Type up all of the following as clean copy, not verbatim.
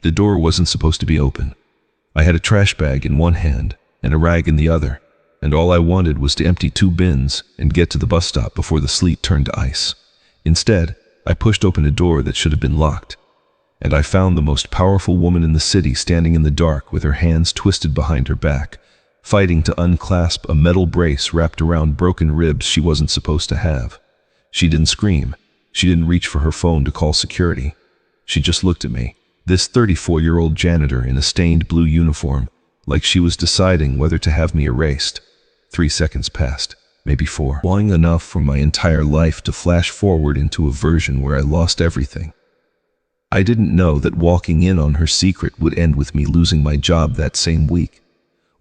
The door wasn't supposed to be open. I had a trash bag in one hand and a rag in the other, and all I wanted was to empty 2 bins and get to the bus stop before the sleet turned to ice. Instead, I pushed open a door that should have been locked, and I found the most powerful woman in the city standing in the dark with her hands twisted behind her back, fighting to unclasp a metal brace wrapped around broken ribs she wasn't supposed to have. She didn't scream. She didn't reach for her phone to call security. She just looked at me, this 34-year-old janitor in a stained blue uniform, like she was deciding whether to have me erased. 3 seconds passed, maybe 4, long enough for my entire life to flash forward into a version where I lost everything. I didn't know that walking in on her secret would end with me losing my job that same week,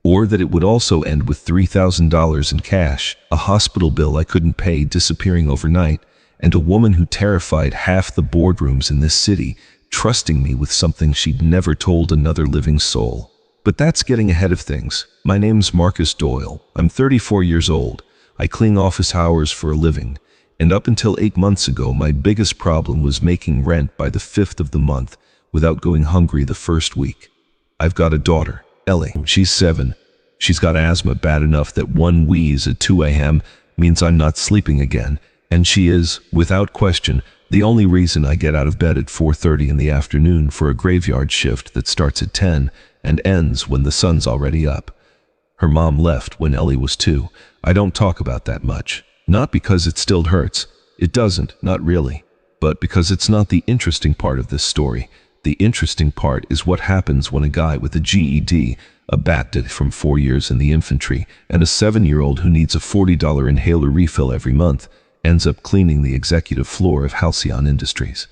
or that it would also end with $3,000 in cash, a hospital bill I couldn't pay disappearing overnight, and a woman who terrified half the boardrooms in this city, trusting me with something she'd never told another living soul. But that's getting ahead of things. My name's Marcus Doyle. I'm 34 years old. I clean office hours for a living, and up until 8 months ago, my biggest problem was making rent by the 5th of the month without going hungry the first week. I've got a daughter, Ellie. She's 7. She's got asthma bad enough that one wheeze at 2 a.m. means I'm not sleeping again, and she is, without question, the only reason I get out of bed at 4:30 in the afternoon for a graveyard shift that starts at 10 and ends when the sun's already up. Her mom left when Ellie was 2. I don't talk about that much. Not because it still hurts. It doesn't, not really. But because it's not the interesting part of this story. The interesting part is what happens when a guy with a GED, a BATD from 4 years in the infantry, and a 7-year-old who needs a $40 inhaler refill every month ends up cleaning the executive floor of Halcyon Industries.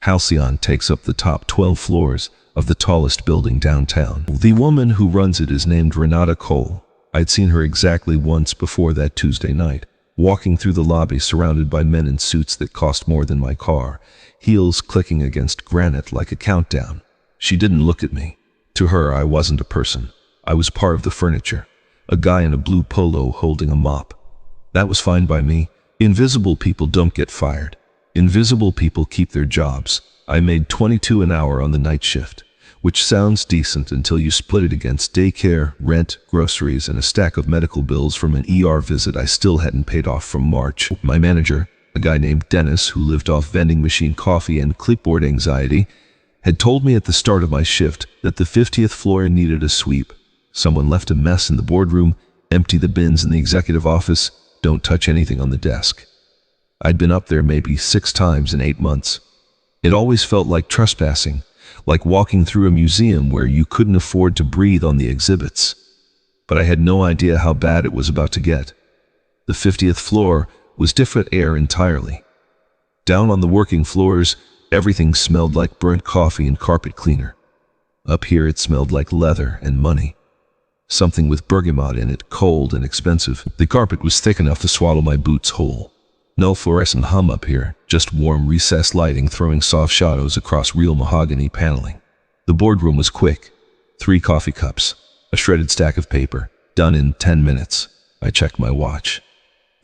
Halcyon takes up the top 12 floors of the tallest building downtown. The woman who runs it is named Renata Cole. I'd seen her exactly once before that Tuesday night, walking through the lobby surrounded by men in suits that cost more than my car, heels clicking against granite like a countdown. She didn't look at me. To her, I wasn't a person. I was part of the furniture, a guy in a blue polo holding a mop. That was fine by me. Invisible people don't get fired. Invisible people keep their jobs. I made $22 an hour on the night shift, which sounds decent until you split it against daycare, rent, groceries, and a stack of medical bills from an ER visit I still hadn't paid off from March. My manager, a guy named Dennis who lived off vending machine coffee and clipboard anxiety, had told me at the start of my shift that the 50th floor needed a sweep. Someone left a mess in the boardroom, empty the bins in the executive office, don't touch anything on the desk. I'd been up there maybe 6 times in 8 months. It always felt like trespassing, like walking through a museum where you couldn't afford to breathe on the exhibits. But I had no idea how bad it was about to get. The 50th floor was different air entirely. Down on the working floors, everything smelled like burnt coffee and carpet cleaner. Up here it smelled like leather and money. Something with bergamot in it, cold and expensive. The carpet was thick enough to swallow my boots whole. No fluorescent hum up here, just warm recessed lighting throwing soft shadows across real mahogany paneling. The boardroom was quick. 3 coffee cups, a shredded stack of paper, done in 10 minutes. I checked my watch.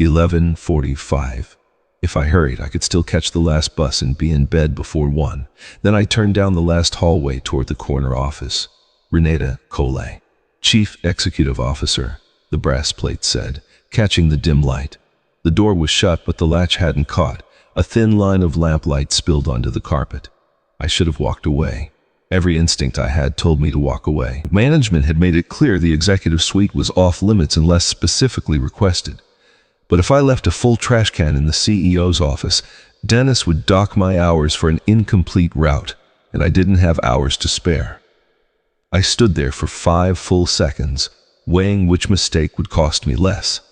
11:45. If I hurried, I could still catch the last bus and be in bed before 1. Then I turned down the last hallway toward the corner office. Renata Cole, Chief Executive Officer, the brass plate said, catching the dim light. The door was shut, but the latch hadn't caught. A thin line of lamplight spilled onto the carpet. I should have walked away. Every instinct I had told me to walk away. Management had made it clear the executive suite was off limits unless specifically requested. But if I left a full trash can in the CEO's office, Dennis would dock my hours for an incomplete route, and I didn't have hours to spare. I stood there for 5 full seconds, weighing which mistake would cost me less.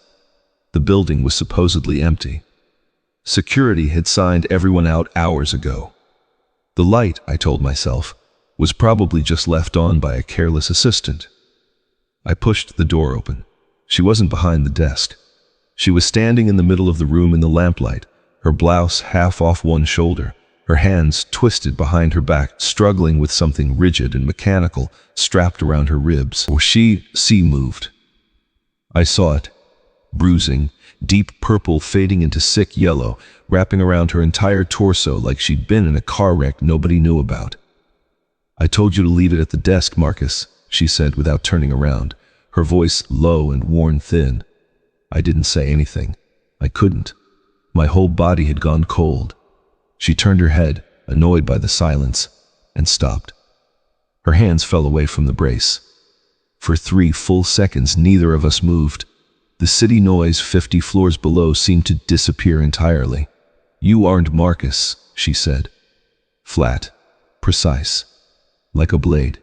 The building was supposedly empty. Security had signed everyone out hours ago. The light, I told myself, was probably just left on by a careless assistant. I pushed the door open. She wasn't behind the desk. She was standing in the middle of the room in the lamplight, her blouse half off one shoulder, her hands twisted behind her back, struggling with something rigid and mechanical strapped around her ribs. She moved. I saw it. Bruising, deep purple fading into sick yellow, wrapping around her entire torso like she'd been in a car wreck nobody knew about. "I told you to leave it at the desk, Marcus," she said without turning around, her voice low and worn thin. I didn't say anything. I couldn't. My whole body had gone cold. She turned her head, annoyed by the silence, and stopped. Her hands fell away from the brace. For 3 full seconds, neither of us moved. The city noise 50 floors below seemed to disappear entirely. "You aren't Marcus," she said. Flat, precise, like a blade.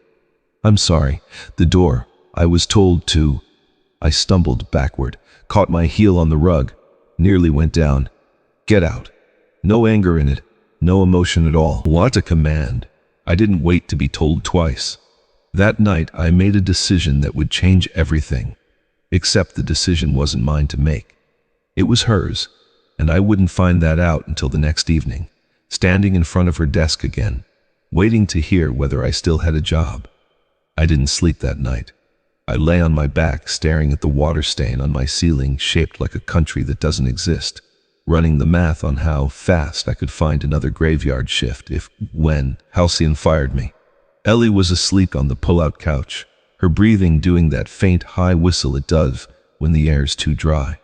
"I'm sorry. The door. I was told to." I stumbled backward, caught my heel on the rug, nearly went down. "Get out." No anger in it, no emotion at all. What a command. I didn't wait to be told twice. That night I made a decision that would change everything. Except the decision wasn't mine to make. It was hers, and I wouldn't find that out until the next evening, standing in front of her desk again, waiting to hear whether I still had a job. I didn't sleep that night. I lay on my back staring at the water stain on my ceiling shaped like a country that doesn't exist, running the math on how fast I could find another graveyard shift when Halcyon fired me. Ellie was asleep on the pull-out couch, her breathing doing that faint high whistle it does when the air's too dry.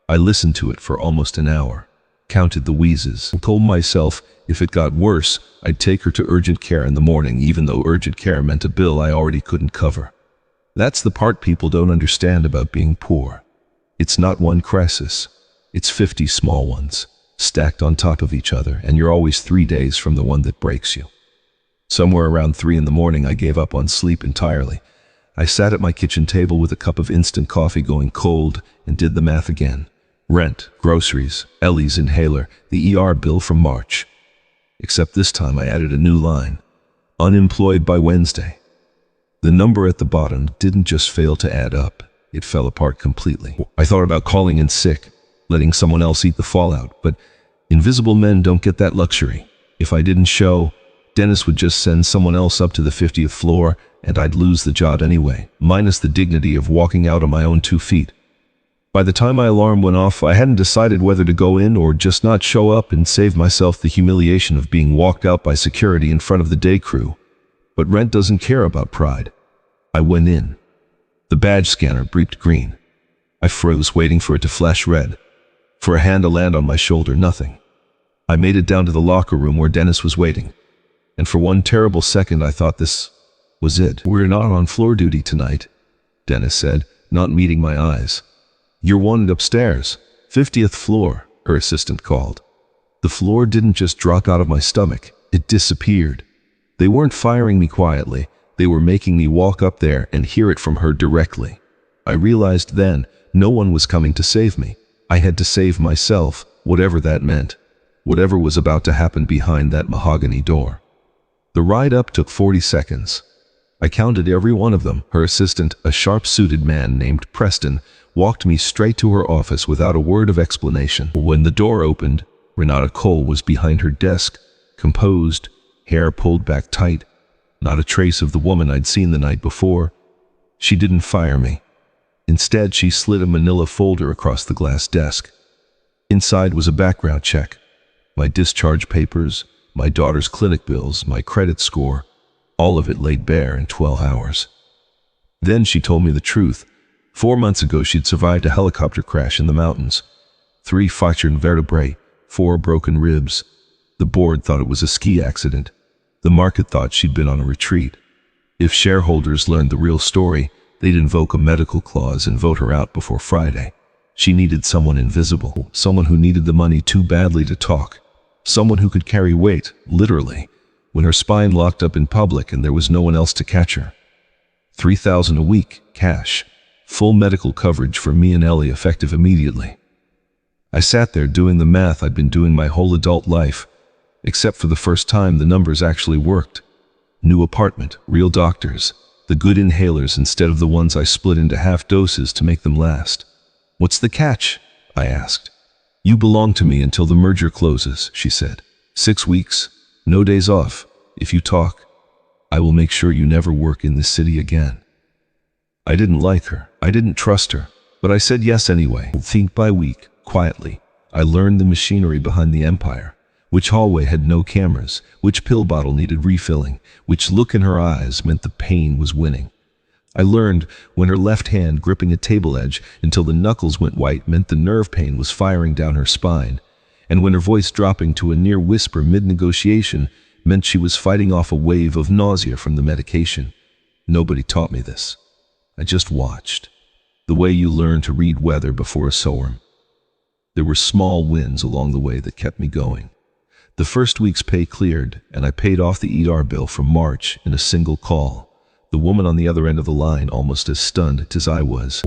I listened to it for almost an hour, counted the wheezes, and told myself if it got worse, I'd take her to urgent care in the morning, even though urgent care meant a bill I already couldn't cover. That's the part people don't understand about being poor. It's not one crisis. It's 50 small ones, stacked on top of each other, and you're always 3 days from the one that breaks you. Somewhere around 3 in the morning, I gave up on sleep entirely. I sat at my kitchen table with a cup of instant coffee going cold and did the math again. Rent, groceries, Ellie's inhaler, the ER bill from March. Except this time I added a new line. Unemployed by Wednesday. The number at the bottom didn't just fail to add up. It fell apart completely. I thought about calling in sick, letting someone else eat the fallout, but invisible men don't get that luxury. If I didn't show, Dennis would just send someone else up to the 50th floor, and I'd lose the job anyway, minus the dignity of walking out on my own 2 feet. By the time my alarm went off, I hadn't decided whether to go in or just not show up and save myself the humiliation of being walked out by security in front of the day crew. But rent doesn't care about pride. I went in. The badge scanner beeped green. I froze, waiting for it to flash red. For a hand to land on my shoulder, nothing. I made it down to the locker room where Dennis was waiting. And for one terrible second I thought this was it. "We're not on floor duty tonight," Dennis said, not meeting my eyes. "You're wanted upstairs, 50th floor," her assistant called. The floor didn't just drop out of my stomach, it disappeared. They weren't firing me quietly, they were making me walk up there and hear it from her directly. I realized then no one was coming to save me. I had to save myself, whatever that meant, whatever was about to happen behind that mahogany door. The ride up took 40 seconds. I counted every one of them. Her assistant, a sharp-suited man named Preston, walked me straight to her office without a word of explanation. When the door opened, Renata Cole was behind her desk, composed, hair pulled back tight, not a trace of the woman I'd seen the night before. She didn't fire me. Instead, she slid a manila folder across the glass desk. Inside was a background check. My discharge papers, my daughter's clinic bills, my credit score, all of it laid bare in 12 hours. Then she told me the truth. 4 months ago, she'd survived a helicopter crash in the mountains. 3 fractured vertebrae, 4 broken ribs. The board thought it was a ski accident. The market thought she'd been on a retreat. If shareholders learned the real story, they'd invoke a medical clause and vote her out before Friday. She needed someone invisible, someone who needed the money too badly to talk, someone who could carry weight, literally, when her spine locked up in public and there was no one else to catch her. $3,000 a week, cash, full medical coverage for me and Ellie, effective immediately. I sat there doing the math I'd been doing my whole adult life, except for the first time the numbers actually worked. New apartment, real doctors, the good inhalers instead of the ones I split into half doses to make them last. "What's the catch?" I asked. "You belong to me until the merger closes," she said. 6 weeks, no days off. If you talk, I will make sure you never work in this city again." I didn't like her. I didn't trust her. But I said yes anyway. Week by week, quietly, I learned the machinery behind the empire. which hallway had no cameras, which pill bottle needed refilling, which look in her eyes meant the pain was winning. I learned when her left hand gripping a table edge until the knuckles went white meant the nerve pain was firing down her spine, and when her voice dropping to a near whisper mid-negotiation meant she was fighting off a wave of nausea from the medication. Nobody taught me this. I just watched. The way you learn to read weather before a storm. There were small wins along the way that kept me going. The first week's pay cleared, and I paid off the ER bill from March in a single call. The woman on the other end of the line almost as stunned as I was.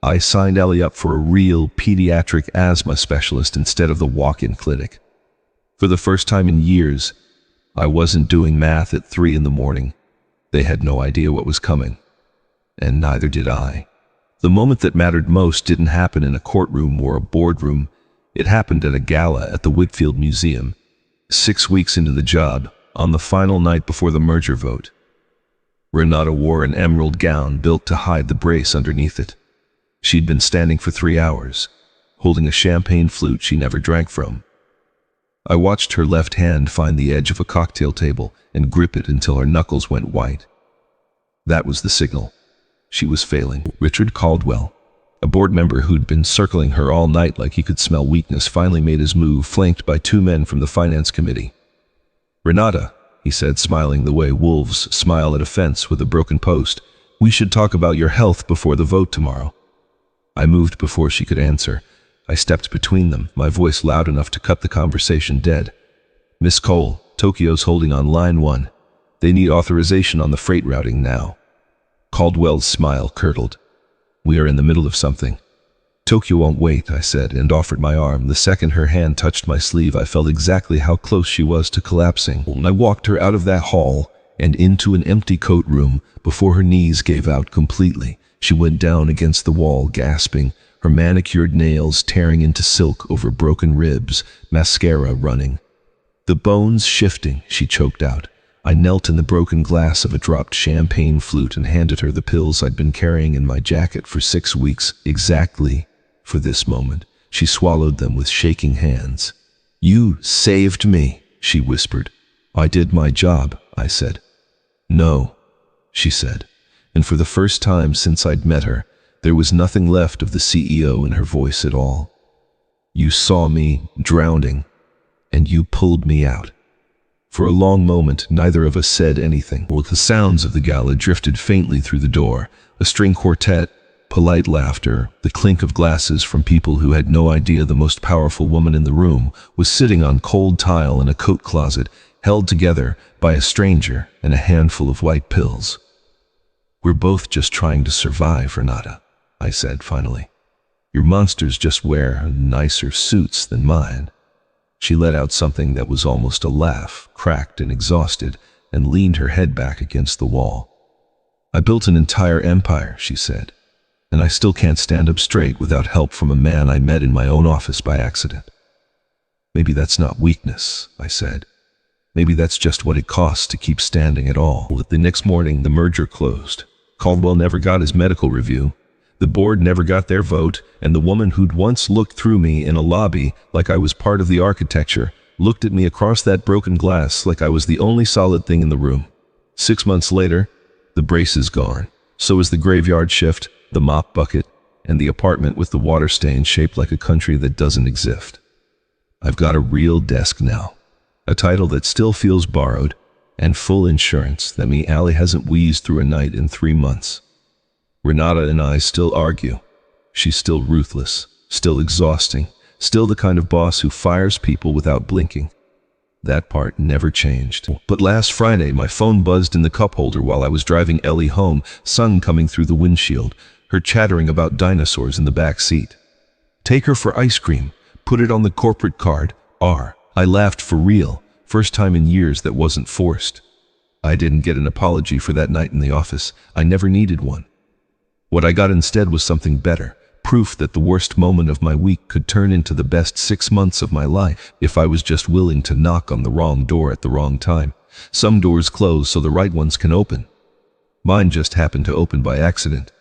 I signed Ellie up for a real pediatric asthma specialist instead of the walk-in clinic. For the first time in years, I wasn't doing math at 3 in the morning. They had no idea what was coming, and neither did I. The moment that mattered most didn't happen in a courtroom or a boardroom. It happened at a gala at the Whitfield Museum, 6 weeks into the job, on the final night before the merger vote. Renata wore an emerald gown built to hide the brace underneath it. She'd been standing for 3 hours, holding a champagne flute she never drank from. I watched her left hand find the edge of a cocktail table and grip it until her knuckles went white. That was the signal. She was failing. Richard Caldwell, a board member who'd been circling her all night like he could smell weakness, finally made his move, flanked by 2 men from the finance committee. "Renata," he said, smiling the way wolves smile at a fence with a broken post, "we should talk about your health before the vote tomorrow." I moved before she could answer. I stepped between them, my voice loud enough to cut the conversation dead. "Miss Cole, Tokyo's holding on line 1. They need authorization on the freight routing now." Caldwell's smile curdled. "We are in the middle of something." "Tokyo won't wait," I said, and offered my arm. The second her hand touched my sleeve, I felt exactly how close she was to collapsing. I walked her out of that hall and into an empty coat room before her knees gave out completely. She went down against the wall, gasping, her manicured nails tearing into silk over broken ribs, mascara running. "The bones shifting," she choked out. I knelt in the broken glass of a dropped champagne flute and handed her the pills I'd been carrying in my jacket for 6 weeks, exactly for this moment. She swallowed them with shaking hands. "You saved me," she whispered. "I did my job," I said. "No," she said, and for the first time since I'd met her, there was nothing left of the CEO in her voice at all. "You saw me drowning, and you pulled me out." For a long moment, neither of us said anything. The sounds of the gala drifted faintly through the door, a string quartet, polite laughter, the clink of glasses from people who had no idea the most powerful woman in the room was sitting on cold tile in a coat closet, held together by a stranger and a handful of white pills. "We're both just trying to survive, Renata," I said finally. "Your monsters just wear nicer suits than mine." She let out something that was almost a laugh, cracked and exhausted, and leaned her head back against the wall. "I built an entire empire," she said, "and I still can't stand up straight without help from a man I met in my own office by accident." "Maybe that's not weakness," I said. "Maybe that's just what it costs to keep standing at all." The next morning, the merger closed. Caldwell never got his medical review. The board never got their vote, and the woman who'd once looked through me in a lobby like I was part of the architecture looked at me across that broken glass like I was the only solid thing in the room. 6 months later, the brace is gone. So is the graveyard shift, the mop bucket, and the apartment with the water stain shaped like a country that doesn't exist. I've got a real desk now, a title that still feels borrowed, and full insurance that me Ellie hasn't wheezed through a night in 3 months. Renata and I still argue. She's still ruthless, still exhausting, still the kind of boss who fires people without blinking. That part never changed. But last Friday, my phone buzzed in the cup holder while I was driving Ellie home, sun coming through the windshield, her chattering about dinosaurs in the back seat. "Take her for ice cream. Put it on the corporate card. R." I laughed for real, first time in years that wasn't forced. I didn't get an apology for that night in the office. I never needed one. What I got instead was something better, proof that the worst moment of my week could turn into the best 6 months of my life if I was just willing to knock on the wrong door at the wrong time. Some doors close so the right ones can open. Mine just happened to open by accident.